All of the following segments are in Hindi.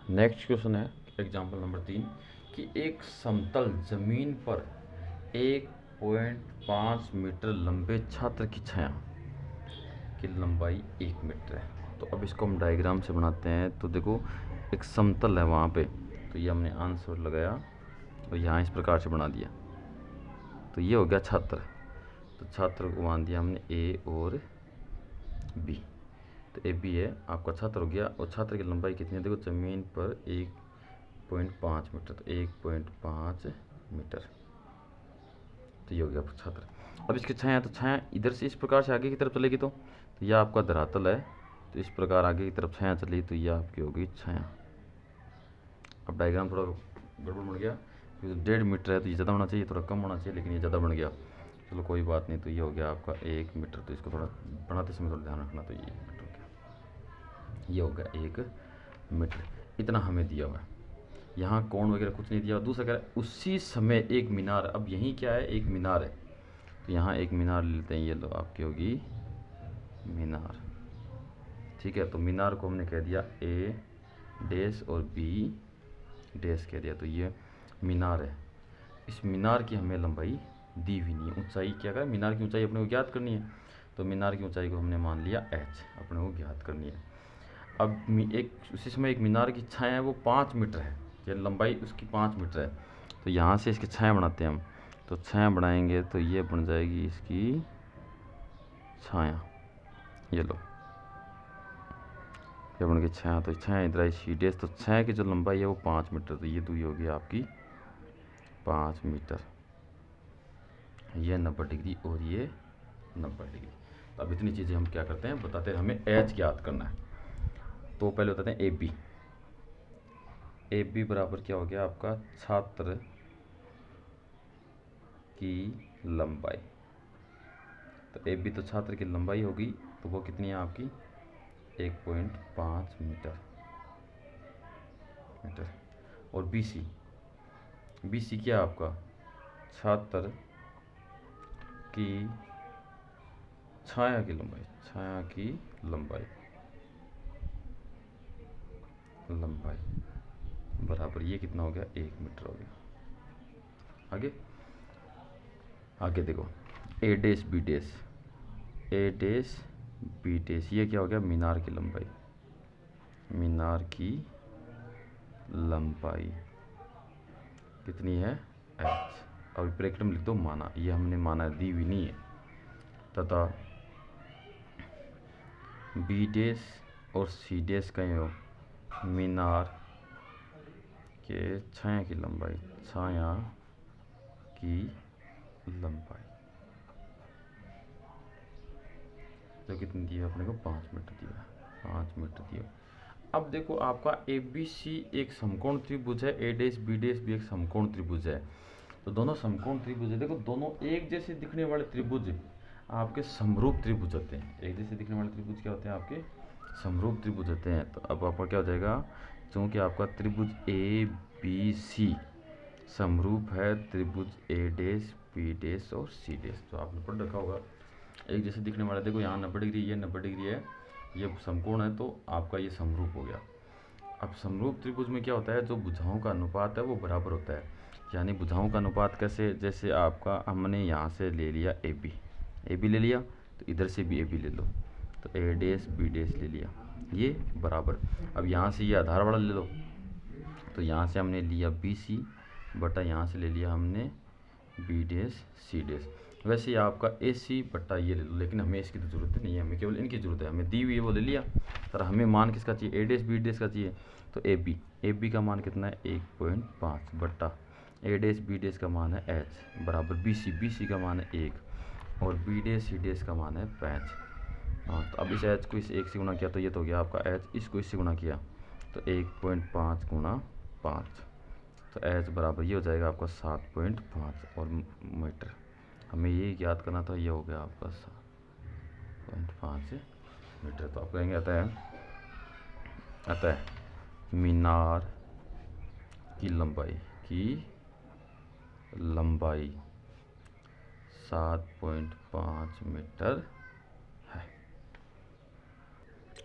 नेक्स्ट क्वेश्चन है एग्जाम्पल नंबर 3 कि एक समतल जमीन पर 1.5 मीटर लंबे छात्र की छाया की लंबाई 1 मीटर है। तो अब इसको हम डायग्राम से बनाते हैं। तो देखो एक समतल है वहाँ पे, तो ये हमने आंसर लगाया और यहाँ इस प्रकार से बना दिया। तो ये हो गया छात्र, तो छात्र को मान दिया हमने ए और बी। तो ए बी है आपका छात्र हो गया, और छात्र की लंबाई कितनी है देखो, ज़मीन पर 1.5 मीटर, तो 1.5 मीटर, तो ये हो गया छात्र। अब इसकी छाया, तो छाया इधर से इस प्रकार से आगे की तरफ चलेगी, तो यह आपका धरातल है, तो इस प्रकार आगे की तरफ छाया चली, तो यह आपकी होगी छाया। अब डायग्राम थोड़ा गड़बड़ बन गया, क्योंकि 1.5 मीटर है तो ये ज़्यादा होना चाहिए, थोड़ा कम होना चाहिए, लेकिन ये ज़्यादा बन गया। चलो कोई बात नहीं, तो ये हो गया आपका 1 मीटर। तो इसको थोड़ा बनाते समय थोड़ा ध्यान रखना। तो ये 1 मीटर हो गया, ये हो गया 1 मीटर। इतना हमें दिया हुआ है, यहाँ कोण वगैरह कुछ नहीं दिया। दूसरा कह रहा है उसी समय एक मीनार, अब यहीं क्या है, एक मीनार है, तो यहाँ एक मीनार लेते हैं। ये लो आपकी होगी मीनार, ठीक है। तो मीनार को हमने कह दिया ए डैश और बी डैश कह दिया, तो ये मीनार है। इस मीनार की हमें लंबाई दी हुई नहीं है। ऊंचाई क्या करें, मीनार की ऊंचाई अपने को ज्ञात करनी है, तो मीनार की ऊंचाई को हमने मान लिया h, अपने को ज्ञात करनी है। अब एक उसी समय एक मीनार की छाया है वो 5 मीटर है, ये लंबाई उसकी 5 मीटर है। तो यहाँ से इसकी छाया बनाते हैं हम, तो छाया बनाएंगे तो ये बन जाएगी इसकी छाया, ये लो ये बन गई छाया। तो छाया इधर आई सी डैश, तो छाया की जो लंबाई है वो 5 मीटर, तो ये दूरी होगी आपकी 5 मीटर, ये 90 डिग्री और ये 90 डिग्री। तो अब इतनी चीज़ें हम क्या करते हैं बताते हैं, हमें एच ज्ञात करना है। तो पहले बताते हैं ए बी। ए बी बराबर क्या हो गया आपका, छात्र की लंबाई। तो ए बी तो छात्र की लंबाई होगी, तो वो कितनी है आपकी 1.5 मीटर। और बी सी, बी सी क्या आपका, छात्र की छाया की लंबाई, छाया की लंबाई बराबर ये कितना हो गया 1 मीटर हो गया। आगे आगे देखो ए डैश बी डैश, ए डैश बी डैश, ये क्या हो गया मीनार की लंबाई, मीनार की लंबाई कितनी है h। और ब्रैकेट में लिख दो माना, ये हमने माना दी हुई नहीं है। तथा बी डैश और सी डैश कहीं हो मीनार के छाया की लंबाई, छाया की लंबाई जो कितनी दी है अपने को 5 मीटर दिया, 5 मीटर दिया। अब देखो आपका ए बी सी एक समकोण त्रिभुज है, ए डैश बी डैश भी एक समकोण त्रिभुज है। तो दोनों समकोण त्रिभुज है, देखो दोनों एक जैसे दिखने वाले त्रिभुज आपके समरूप त्रिभुज होते हैं। एक जैसे दिखने वाले त्रिभुज क्या होते हैं आपके समरूप त्रिभुज होते हैं। तो अब आपका क्या हो जाएगा, क्योंकि आपका त्रिभुज ए बी सी समरूप है त्रिभुज ए डैश बी डैश और सी डैश, तो आपने पढ़ रखा होगा। एक जैसे दिखने वाला, देखो यहाँ 90 डिग्री, ये 90 डिग्री है, ये समकोण है, तो आपका ये समरूप हो गया। अब समरूप त्रिभुज में क्या होता है, जो भुजाओं का अनुपात है वो बराबर होता है। यानी भुजाओं का अनुपात कैसे, जैसे आपका हमने यहाँ से ले लिया ए बी ले लिया, तो इधर से भी ए बी ले लो, तो ए डैश बी डैश ले लिया, ये बराबर। अब यहाँ से ये आधार वाला ले लो, तो यहाँ से हमने लिया बी सी बटा यहाँ से ले लिया हमने बी डैश सी डैश। वैसे ही आपका ए सी बट्टा ये ले लो, लेकिन हमें इसकी तो ज़रूरत नहीं है, हमें केवल इनकी ज़रूरत है। हमें दी हुई है वो ले लिया, पर हमें मान किसका चाहिए, ए डैश बी डैश का चाहिए। तो ए बी का मान कितना है 1.5 बट्टा ए डैश बी डैश का मान है एच बराबर बी सी का मान है 1 और बी डैश सी डैश का मान है 5। हाँ, तो अब इस एच को इस 1 से गुणा किया तो ये तो हो गया आपका एच, इसको इससे गुणा किया तो 1.5 गुणा 5, तो एच बराबर ये हो जाएगा आपका 7.5 और मीटर। हमें ये याद करना था, ये हो गया आपका 7.5 मीटर। तो आप कहेंगे अतः मीनार की लंबाई 7.5 मीटर है।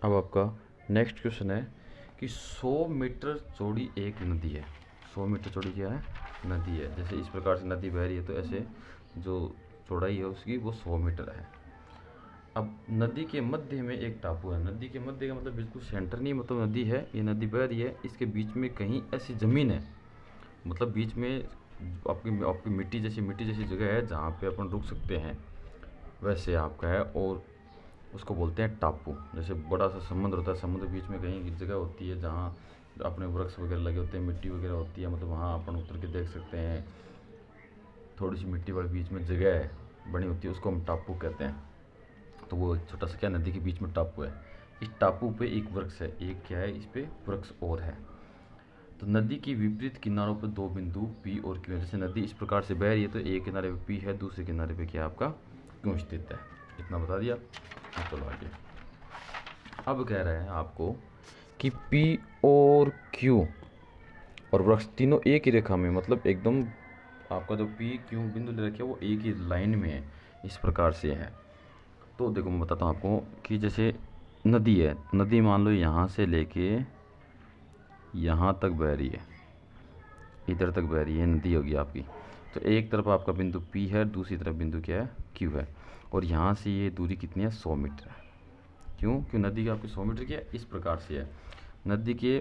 अब आपका नेक्स्ट क्वेश्चन है कि 100 मीटर चौड़ी एक नदी है। 100 मीटर चौड़ी क्या है? नदी है। जैसे इस प्रकार से नदी बह रही है तो ऐसे जो चौड़ाई है उसकी वो 100 मीटर है। अब नदी के मध्य में एक टापू है। नदी के मध्य का मतलब बिल्कुल सेंटर नहीं, मतलब नदी है, ये नदी बह रही है, इसके बीच में कहीं ऐसी ज़मीन है, मतलब बीच में आपकी आपकी मिट्टी जैसी जगह है जहाँ पे अपन रुक सकते हैं, वैसे आपका है। और उसको बोलते हैं टापू। जैसे बड़ा सा समुद्र होता है, समुद्र बीच में कहीं की जगह होती है जहाँ अपने वृक्ष वगैरह लगे होते हैं, मिट्टी वगैरह होती है, मतलब वहाँ अपन उतर के देख सकते हैं। थोड़ी सी मिट्टी वाली बीच में जगह बनी होती है, उसको हम टापू कहते हैं। तो वो छोटा सा क्या नदी के बीच में टापू है। इस टापू पे एक वृक्ष है, एक क्या है, इस पे वृक्ष और है। तो नदी की विपरीत किनारों पर दो बिंदु पी और क्यू है। जैसे नदी इस प्रकार से बह रही है तो एक किनारे पे पी है, दूसरे किनारे पे क्या आपका क्यू स्थित है। इतना बता दिया। चलो आगे। अब कह रहे हैं आपको कि पी और क्यू और वृक्ष तीनों एक ही रेखा में, मतलब एकदम आपका जो पी क्यू बिंदु ले रखे वो एक ही लाइन में है, इस प्रकार से है। तो देखो मैं बताता हूँ आपको कि जैसे नदी है, नदी मान लो यहाँ से लेके यहाँ तक बह रही है, इधर तक बह रही है, नदी होगी आपकी। तो एक तरफ आपका बिंदु P है, दूसरी तरफ बिंदु क्या है, Q है। और यहाँ से ये दूरी कितनी है, 100 मीटर है। क्यों नदी की आपकी 100 मीटर की है, इस प्रकार से है। नदी के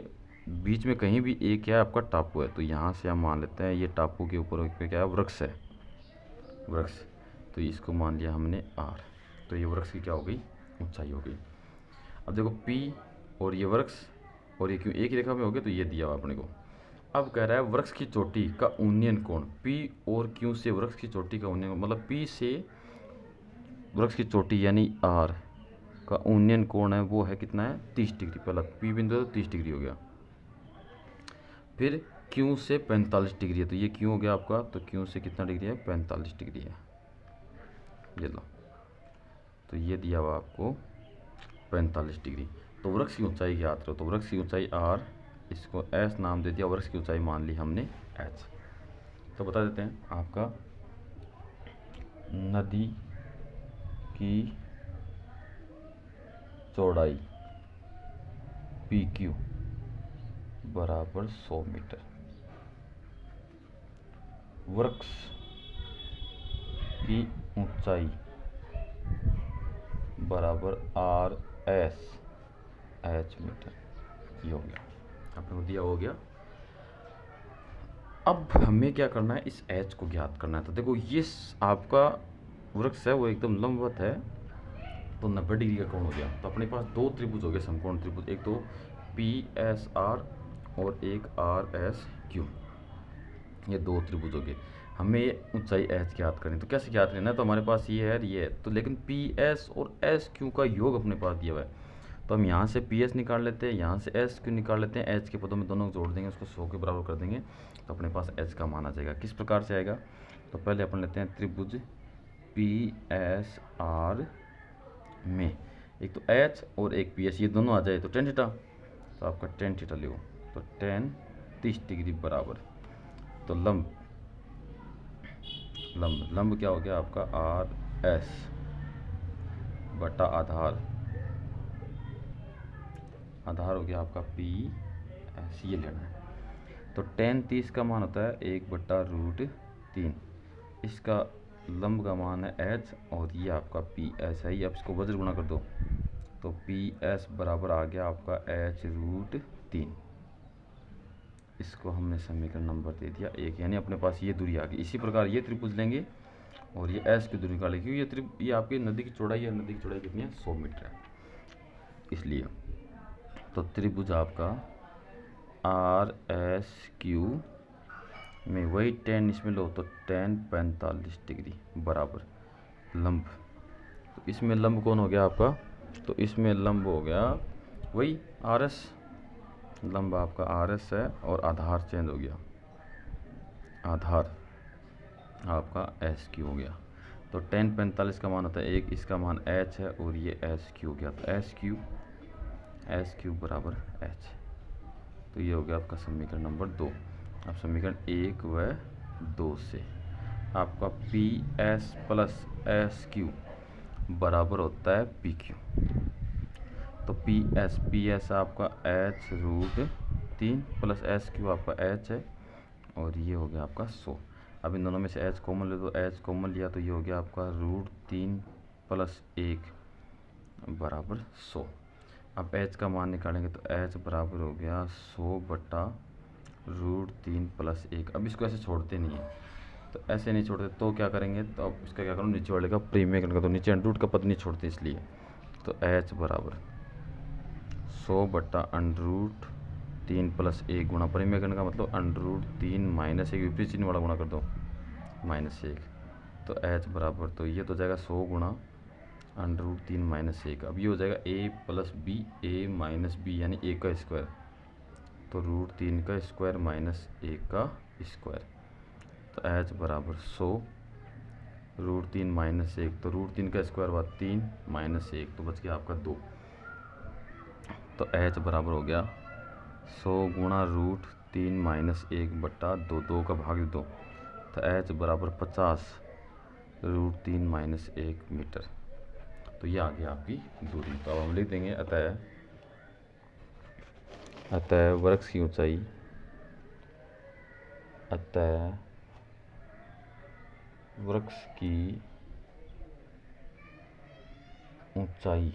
बीच में कहीं भी एक क्या है आपका टापू है, तो यहाँ से हम मान लेते हैं ये टापू के ऊपर पे क्या है, वृक्ष है, वृक्ष। तो इसको मान लिया हमने R। तो ये वृक्ष की क्या हो गई, ऊंचाई हो गई। अब देखो P और ये वृक्ष और ये क्यों एक ही रेखा में हो गए, तो ये दिया हुआ अपने को। अब कह रहा है वृक्ष की चोटी का उन्नयन कोण, P और Q से वृक्ष की चोटी का उन्नयन, मतलब P से वृक्ष की चोटी यानी R का उन्नयन कोण है, वो है कितना है, 30 डिग्री। पहला P बिंदु है तो 30 डिग्री हो गया। फिर Q से 45 डिग्री है, तो ये Q हो गया आपका, तो Q से कितना डिग्री है, 45 डिग्री है। ये लो, तो ये दिया हुआ आपको 45 डिग्री। तो वृक्ष की ऊंचाई ज्ञात करो। तो वृक्ष की ऊंचाई R, इसको S नाम दे दिया, वृक्ष की ऊंचाई मान ली हमने H। तो बता देते हैं आपका नदी की चौड़ाई PQ बराबर 100 मीटर, वृक्ष की ऊंचाई बराबर RS H मीटर। ये हो गया, आपने दिया हो गया। अब हमें क्या करना है, इस H को ज्ञात करना है। तो देखो ये आपका वृक्ष है वो एकदम लंबवत है, तो 90 डिग्री का कोण हो गया। तो अपने पास दो त्रिभुज हो गए, समकोण त्रिभुज, एक तो PSR और एक RSQ, ये दो त्रिभुज हो गए। हमें ऊंचाई H ज्ञात करनी, तो कैसे ज्ञात करना है, तो हमारे पास ये है ये है, तो लेकिन PS और SQ का योग अपने पास दिया हुआ है। तो हम यहाँ से PS निकाल लेते हैं, यहाँ से SQ निकाल लेते हैं, H के पदों में दोनों जोड़ देंगे, उसको 100 के बराबर कर देंगे, तो अपने पास H का मान आ जाएगा। किस प्रकार से आएगा, तो पहले अपन लेते हैं त्रिभुज PSR में एक तो H और एक PS, ये दोनों आ जाए तो tan थीटा, तो आपका tan थीटा लो, तो tan 30 डिग्री बराबर, तो लंब लंब लंब क्या हो गया आपका RS बटा आधार, आधार हो गया आपका PS, ये लेना है। तो tan 30 का मान होता है 1/√3, इसका लंब का मान है H और ये आपका PS है। ये आप इसको वज्र गुणा कर दो, तो PS बराबर आ गया आपका H√3। इसको हमने समीकरण नंबर दे दिया 1, यानी अपने पास ये दूरी आ गई। इसी प्रकार ये त्रिभुज लेंगे और ये S की दूरी निकालेंगे, क्योंकि ये आपकी नदी की चौड़ाई है, नदी की चौड़ाई कितनी है, 100 मीटर है, इसलिए। तो त्रिभुज आपका RSQ में वही tan इसमें लो, तो tan 45 डिग्री बराबर लंब, तो इसमें लंब कौन हो गया आपका, तो इसमें लंब हो गया वही RS, लंब आपका RS है और आधार चेंज हो गया, आधार आपका SQ हो गया। तो tan 45 का मान होता है 1, इसका मान H है और ये SQ हो गया, तो SQ बराबर H। तो ये हो गया आपका समीकरण नंबर 2। अब समीकरण 1 व 2 से आपका PS प्लस SQ बराबर होता है PQ। तो पी एस आपका h√3 प्लस SQ आपका h है, और ये हो गया आपका 100। अब इन दोनों में से h कॉमन ले दो, h कॉमन लिया तो ये हो गया आपका √3 प्लस 1 बराबर 100। अब h का मान निकालेंगे तो h बराबर हो गया 100 बटा √3 प्लस 1। अब इसको ऐसे छोड़ते नहीं है, तो ऐसे नहीं छोड़ते तो क्या करेंगे, तो अब इसका क्या करो, नीचे वाले का प्रीमियर का, तो नीचे अंडर रूट का पद नहीं छोड़ते इसलिए। तो h बराबर 100 बटा √3 प्लस 1 गुणा परिमेय का मतलब √3 माइनस 1, विपरीत चिन्ह वाला गुणा कर दो -1। तो h बराबर, तो ये तो जाएगा 100 गुणा √3 माइनस 1। अब ये हो जाएगा a plus B, a minus B यानी a का स्क्वायर, तो √3 का स्क्वायर माइनस 1 का स्क्वायर। तो h बराबर 100 √3 माइनस 1, तो √3 का स्क्वायर हुआ 3 माइनस 1, तो बच गया आपका 2। तो h बराबर हो गया 100 गुणा √3 माइनस 1 बटा 2, 2 का भाग 2, तो h बराबर 50 √3 माइनस 1 मीटर। तो ये आ गया आपकी दूरी। तो अब हम लिख देंगे अतः वृक्ष की ऊंचाई, अतः वृक्ष की ऊंचाई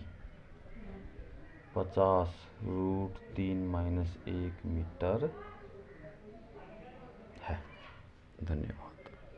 50 √3 माइनस 1 मीटर है। धन्यवाद।